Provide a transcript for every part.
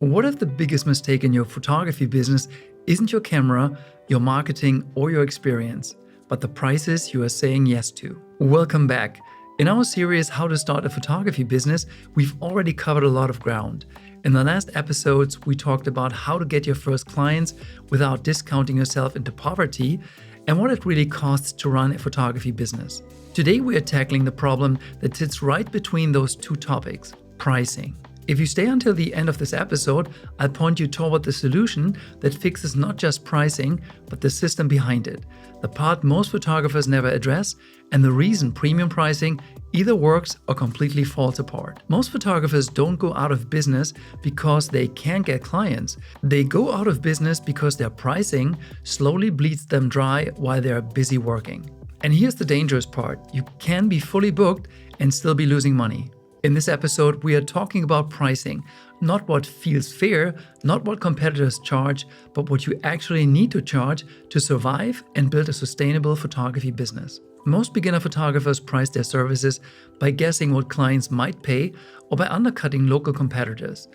What if the biggest mistake in your photography business isn't your camera, your marketing, or your experience, but the prices you are saying yes to? Welcome back. In our series, How to Start a Photography Business, we've already covered a lot of ground. In the last episodes, we talked about how to get your first clients without discounting yourself into poverty and what it really costs to run a photography business. Today, we are tackling the problem that sits right between those two topics, pricing. If you stay until the end of this episode, I'll point you toward the solution that fixes not just pricing, but the system behind it, the part most photographers never address, and the reason premium pricing either works or completely falls apart. Most photographers don't go out of business because they can't get clients. They go out of business because their pricing slowly bleeds them dry while they're busy working. And here's the dangerous part. You can be fully booked and still be losing money. In this episode, we are talking about pricing, not what feels fair, not what competitors charge, but what you actually need to charge to survive and build a sustainable photography business. Most beginner photographers price their services by guessing what clients might pay or by undercutting local competitors.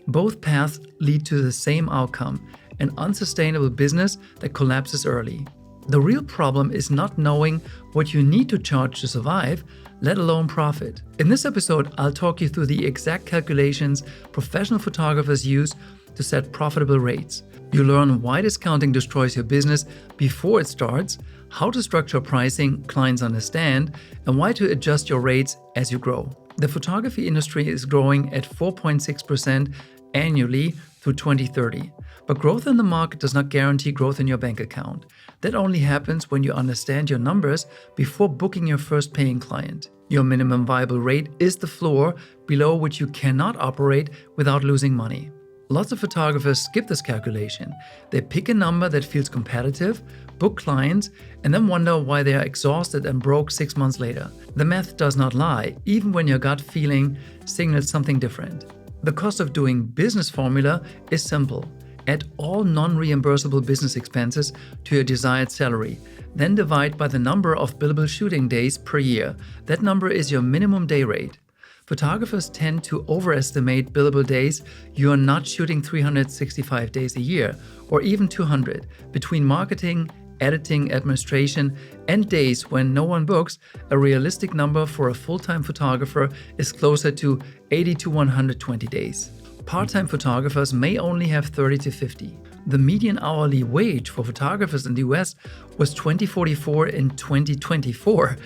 Both paths lead to the same outcome, an unsustainable business that collapses early. The real problem is not knowing what you need to charge to survive, let alone profit. In this episode, I'll talk you through the exact calculations professional photographers use to set profitable rates. You'll learn why discounting destroys your business before it starts, how to structure pricing clients understand, and why to adjust your rates as you grow. The photography industry is growing at 4.6% annually through 2030. But growth in the market does not guarantee growth in your bank account. That only happens when you understand your numbers before booking your first paying client. Your minimum viable rate is the floor below which you cannot operate without losing money. Lots of photographers skip this calculation. They pick a number that feels competitive, book clients, and then wonder why they are exhausted and broke 6 months later. The math does not lie, even when your gut feeling signals something different. The cost of doing business formula is simple. Add all non-reimbursable business expenses to your desired salary, then divide by the number of billable shooting days per year. That number is your minimum day rate. Photographers tend to overestimate billable days. You are not shooting 365 days a year, or even 200. Between marketing, editing, administration, and days when no one books, a realistic number for a full-time photographer is closer to 80 to 120 days. Part-time photographers may only have 30 to 50. The median hourly wage for photographers in the US was $20.44 in 2024.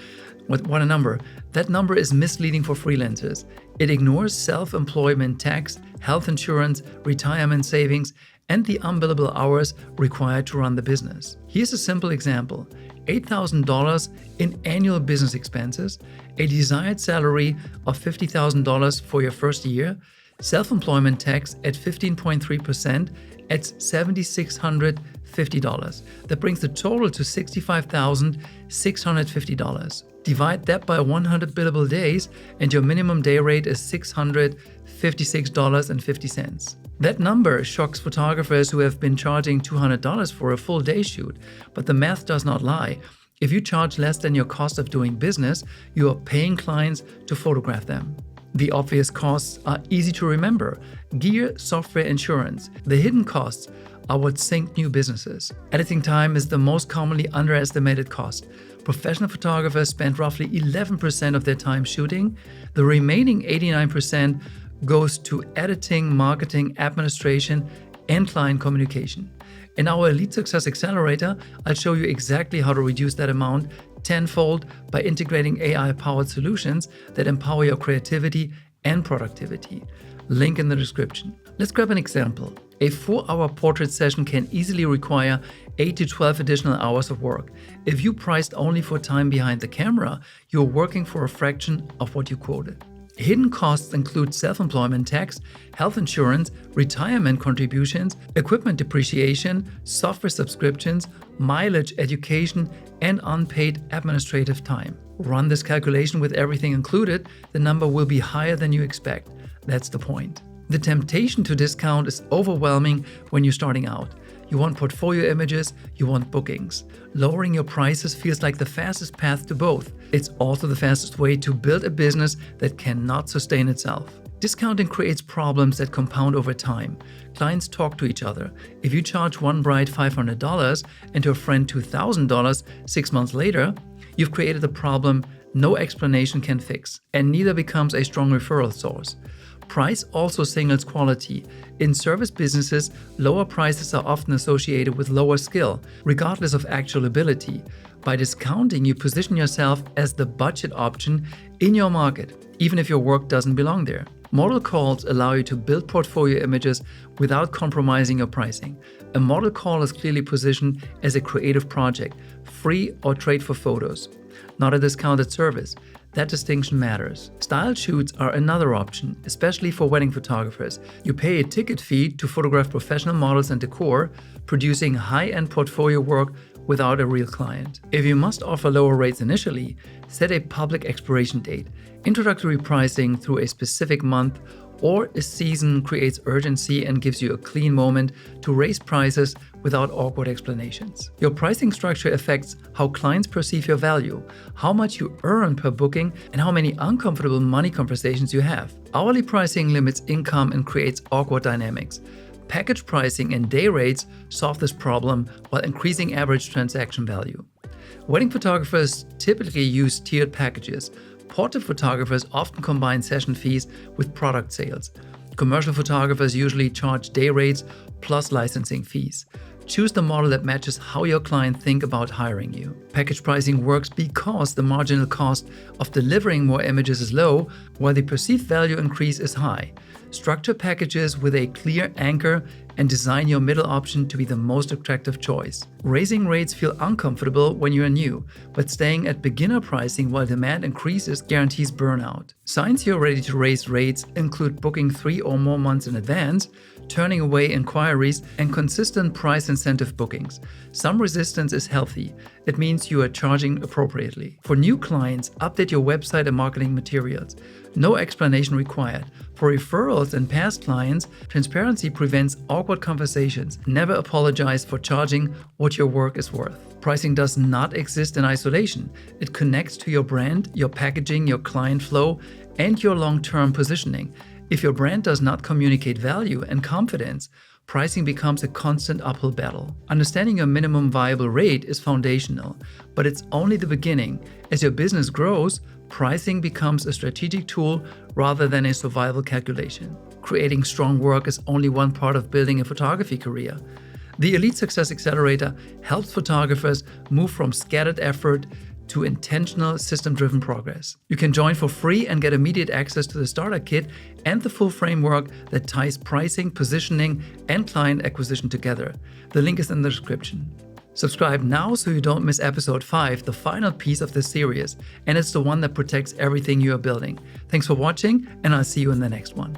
What a number. That number is misleading for freelancers. It ignores self-employment tax, health insurance, retirement savings, and the unbillable hours required to run the business. Here's a simple example. $8,000 in annual business expenses, a desired salary of $50,000 for your first year, self-employment tax at 15.3% at $7,650. That brings the total to $65,650. Divide that by 100 billable days and your minimum day rate is $656.50. That number shocks photographers who have been charging $200 for a full day shoot, but the math does not lie. If you charge less than your cost of doing business, you are paying clients to photograph them. The obvious costs are easy to remember: gear, software, insurance. The hidden costs are what sink new businesses. Editing time is the most commonly underestimated cost. Professional photographers spend roughly 11% of their time shooting. The remaining 89% goes to editing, marketing, administration, and client communication. In our Elite Success Accelerator, I'll show you exactly how to reduce that amount tenfold by integrating AI-powered solutions that empower your creativity and productivity. Link in the description. Let's grab an example. A 4-hour portrait session can easily require 8 to 12 additional hours of work. If you priced only for time behind the camera, you're working for a fraction of what you quoted. Hidden costs include self-employment tax, health insurance, retirement contributions, equipment depreciation, software subscriptions, mileage, education, and unpaid administrative time. Run this calculation with everything included, the number will be higher than you expect. That's the point. The temptation to discount is overwhelming when you're starting out. You want portfolio images, you want bookings. Lowering your prices feels like the fastest path to both. It's also the fastest way to build a business that cannot sustain itself. Discounting creates problems that compound over time. Clients talk to each other. If you charge one bride $500 and to a friend $2,000 6 months later, you've created a problem no explanation can fix, and neither becomes a strong referral source. Price also signals quality. In service businesses, lower prices are often associated with lower skill, regardless of actual ability. By discounting, you position yourself as the budget option in your market, even if your work doesn't belong there. Model calls allow you to build portfolio images without compromising your pricing. A model call is clearly positioned as a creative project, free or trade for photos, not a discounted service. That distinction matters. Style shoots are another option, especially for wedding photographers. You pay a ticket fee to photograph professional models and decor, producing high-end portfolio work without a real client. If you must offer lower rates initially, set a public expiration date. Introductory pricing through a specific month or a season creates urgency and gives you a clean moment to raise prices without awkward explanations. Your pricing structure affects how clients perceive your value, how much you earn per booking, and how many uncomfortable money conversations you have. Hourly pricing limits income and creates awkward dynamics. Package pricing and day rates solve this problem while increasing average transaction value. Wedding photographers typically use tiered packages. Portrait photographers often combine session fees with product sales. Commercial photographers usually charge day rates plus licensing fees. Choose the model that matches how your client think about hiring you. Package pricing works because the marginal cost of delivering more images is low, while the perceived value increase is high. Structure packages with a clear anchor and design your middle option to be the most attractive choice. Raising rates feel uncomfortable when you are new, but staying at beginner pricing while demand increases guarantees burnout. Signs you're ready to raise rates include booking 3 or more months in advance, turning away inquiries, and consistent price incentive bookings. Some resistance is healthy. It means you are charging appropriately. For new clients, update your website and marketing materials. No explanation required. For referrals and past clients, transparency prevents awkward conversations. Never apologize for charging what your work is worth. Pricing does not exist in isolation. It connects to your brand, your packaging, your client flow, and your long-term positioning. If your brand does not communicate value and confidence, pricing becomes a constant uphill battle. Understanding your minimum viable rate is foundational, but it's only the beginning. As your business grows, pricing becomes a strategic tool rather than a survival calculation. Creating strong work is only one part of building a photography career. The Elite Success Accelerator helps photographers move from scattered effort to intentional, system-driven progress. You can join for free and get immediate access to the starter kit and the full framework that ties pricing, positioning, and client acquisition together. The link is in the description. Subscribe now so you don't miss episode 5, the final piece of this series, and it's the one that protects everything you are building. Thanks for watching, and I'll see you in the next one.